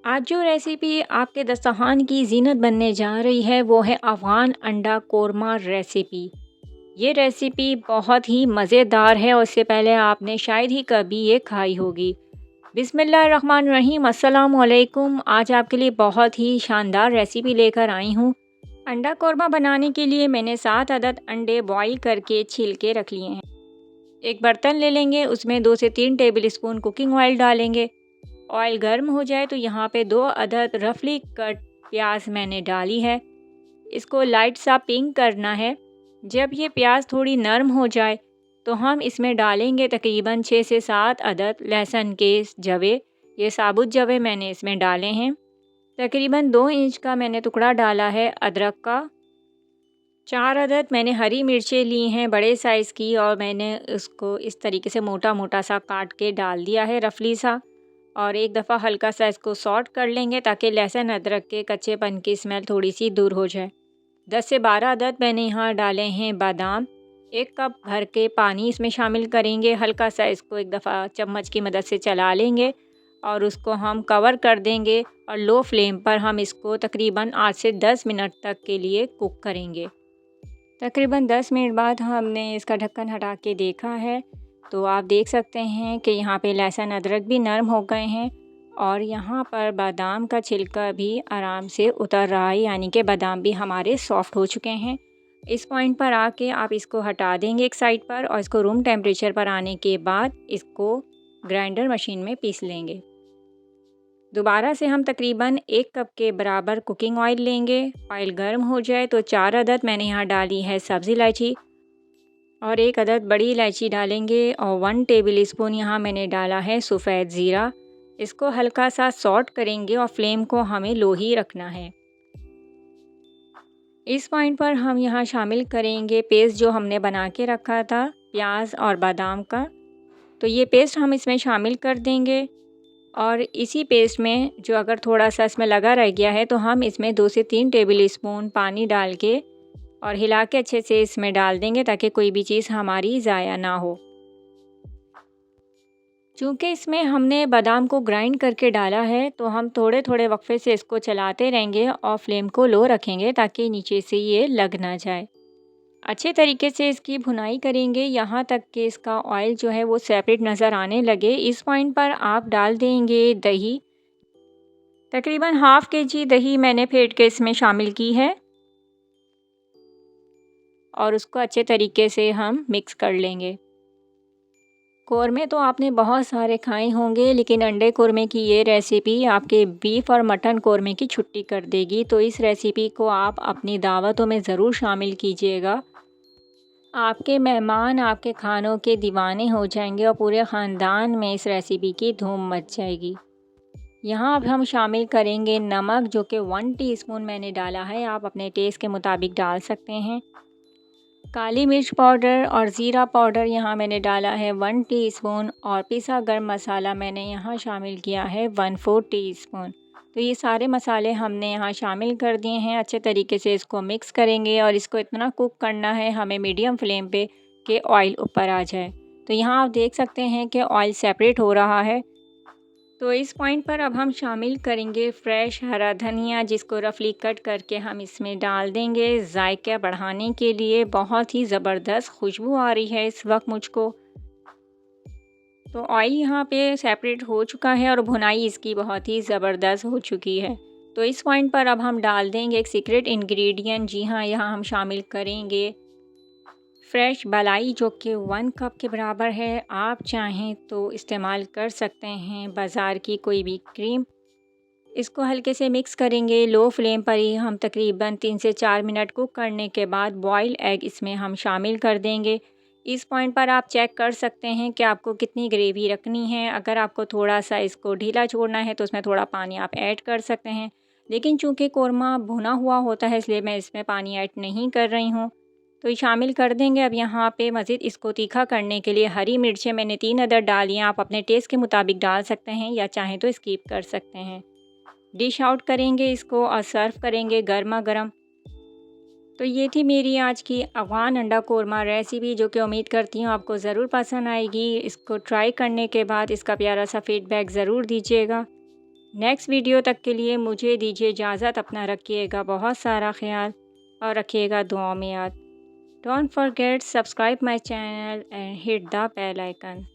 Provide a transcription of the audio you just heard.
आज जो रेसिपी आपके दस्तरखान की ज़ीनत बनने जा रही है वो है अफ़गान अंडा कोरमा रेसिपी। ये रेसिपी बहुत ही मज़ेदार है और इससे पहले आपने शायद ही कभी ये खाई होगी। बिस्मिल्लाहिर्रहमानिर्रहीम, अस्सलाम वालेकुम। आज आपके लिए बहुत ही शानदार रेसिपी लेकर आई हूँ। अंडा कोरमा बनाने के लिए मैंने 7 अदद अंडे बॉईल करके छील के रख लिए हैं। एक बर्तन ले लेंगे, उसमें 2 से 3 टेबल स्पून कुकिंग ऑयल डालेंगे। ऑयल गर्म हो जाए तो यहाँ पे 2 अदद रफली कट प्याज मैंने डाली है। इसको लाइट सा पिंक करना है। जब ये प्याज थोड़ी नरम हो जाए तो हम इसमें डालेंगे तकरीबन 6 से 7 अदद लहसुन के जवे। ये साबुत जवे मैंने इसमें डाले हैं। तकरीबन 2 इंच का मैंने टुकड़ा डाला है अदरक का। 4 अदद मैंने हरी मिर्चें ली हैं बड़े साइज़ की और मैंने उसको इस तरीके से मोटा मोटा सा काट के डाल दिया है रफली सा। और एक दफ़ा हल्का सा इसको सॉट कर लेंगे ताकि लहसुन अदरक के कच्चेपन की स्मेल थोड़ी सी दूर हो जाए। 10 से 12 अदद मैंने यहाँ डाले हैं बादाम। 1 कप भर के पानी इसमें शामिल करेंगे। हल्का सा इसको एक दफ़ा चम्मच की मदद से चला लेंगे और उसको हम कवर कर देंगे और लो फ्लेम पर हम इसको तकरीबन 8 से 10 मिनट तक के लिए कुक करेंगे। तकरीबन 10 मिनट बाद हमने इसका ढक्कन हटा के देखा है तो आप देख सकते हैं कि यहाँ पे लहसुन अदरक भी नरम हो गए हैं और यहाँ पर बादाम का छिलका भी आराम से उतर रहा है, यानी कि बादाम भी हमारे सॉफ़्ट हो चुके हैं। इस पॉइंट पर आके आप इसको हटा देंगे एक साइड पर और इसको रूम टेम्परेचर पर आने के बाद इसको ग्राइंडर मशीन में पीस लेंगे। दोबारा से हम तकरीबन 1 कप के बराबर कुकिंग ऑयल लेंगे। ऑयल गर्म हो जाए तो 4 अदद मैंने यहाँ डाली है सब्ज़ी इलायची और 1 अदद बड़ी इलायची डालेंगे और 1 टेबल स्पून यहाँ मैंने डाला है सफ़ेद ज़ीरा। इसको हल्का सा सॉट करेंगे और फ्लेम को हमें लो ही रखना है। इस पॉइंट पर हम यहाँ शामिल करेंगे पेस्ट जो हमने बना के रखा था प्याज और बादाम का। तो ये पेस्ट हम इसमें शामिल कर देंगे और इसी पेस्ट में जो अगर थोड़ा सा इसमें लगा रह गया है तो हम इसमें 2 से 3 टेबल स्पून पानी डाल के और हिला के अच्छे से इसमें डाल देंगे ताकि कोई भी चीज़ हमारी ज़ाया ना हो। चूँकि इसमें हमने बादाम को ग्राइंड करके डाला है तो हम थोड़े थोड़े वक्फे से इसको चलाते रहेंगे और फ्लेम को लो रखेंगे ताकि नीचे से ये लग ना जाए। अच्छे तरीके से इसकी भुनाई करेंगे यहाँ तक कि इसका ऑयल जो है वो सेपरेट नज़र आने लगे। इस पॉइंट पर आप डाल देंगे दही। तकरीबन हाफ़ केजी दही मैंने फेंट के इसमें शामिल की है और उसको अच्छे तरीके से हम मिक्स कर लेंगे। कोरमे तो आपने बहुत सारे खाए होंगे लेकिन अंडे कोरमे की ये रेसिपी आपके बीफ और मटन कोरमे की छुट्टी कर देगी। तो इस रेसिपी को आप अपनी दावतों में ज़रूर शामिल कीजिएगा। आपके मेहमान आपके खानों के दीवाने हो जाएंगे और पूरे ख़ानदान में इस रेसिपी की धूम मच जाएगी। यहाँ अब हम शामिल करेंगे नमक जो कि 1 टीस्पून मैंने डाला है। आप अपने टेस्ट के मुताबिक डाल सकते हैं। काली मिर्च पाउडर और ज़ीरा पाउडर यहाँ मैंने डाला है 1 टीस्पून और पिसा गरम मसाला मैंने यहाँ शामिल किया है 1/4 टीस्पून। तो ये सारे मसाले हमने यहाँ शामिल कर दिए हैं। अच्छे तरीके से इसको मिक्स करेंगे और इसको इतना कुक करना है हमें मीडियम फ्लेम पे कि ऑयल ऊपर आ जाए। तो यहाँ आप देख सकते हैं कि ऑयल सेपरेट हो रहा है। तो इस पॉइंट पर अब हम शामिल करेंगे फ्रेश हरा धनिया जिसको रफली कट करके हम इसमें डाल देंगे जायका बढ़ाने के लिए। बहुत ही ज़बरदस्त खुशबू आ रही है इस वक्त मुझको। तो ऑयल यहाँ पे सेपरेट हो चुका है और भुनाई इसकी बहुत ही ज़बरदस्त हो चुकी है। तो इस पॉइंट पर अब हम डाल देंगे एक सीक्रेट इंग्रेडिएंट। जी हाँ, यहाँ हम शामिल करेंगे फ्रेश मलाई जो कि 1 कप के बराबर है। आप चाहें तो इस्तेमाल कर सकते हैं बाज़ार की कोई भी क्रीम। इसको हल्के से मिक्स करेंगे। लो फ्लेम पर ही हम तकरीबन 3 से 4 मिनट कुक करने के बाद बॉइल्ड एग इसमें हम शामिल कर देंगे। इस पॉइंट पर आप चेक कर सकते हैं कि आपको कितनी ग्रेवी रखनी है। अगर आपको थोड़ा सा इसको ढीला छोड़ना है तो उसमें थोड़ा पानी आप ऐड कर सकते हैं, लेकिन चूँकि कोरमा भुना हुआ होता है इसलिए मैं इसमें पानी ऐड नहीं कर रही हूँ। तो ये शामिल कर देंगे। अब यहाँ पे मज़ीद इसको तीखा करने के लिए हरी मिर्चें मैंने 3 अदद डाली हैं। आप अपने टेस्ट के मुताबिक डाल सकते हैं या चाहें तो स्किप कर सकते हैं। डिश आउट करेंगे इसको और सर्व करेंगे गर्मा गर्म। तो ये थी मेरी आज की अफ़गान अंडा कोरमा रेसिपी जो कि उम्मीद करती हूँ आपको ज़रूर पसंद आएगी। इसको ट्राई करने के बाद इसका प्यारा सा फीडबैक ज़रूर दीजिएगा। नेक्स्ट वीडियो तक के लिए मुझे दीजिए इजाज़त। अपना रखिएगा बहुत सारा ख्याल और रखिएगा दुआओं में याद। Don't forget subscribe my channel and hit the bell icon.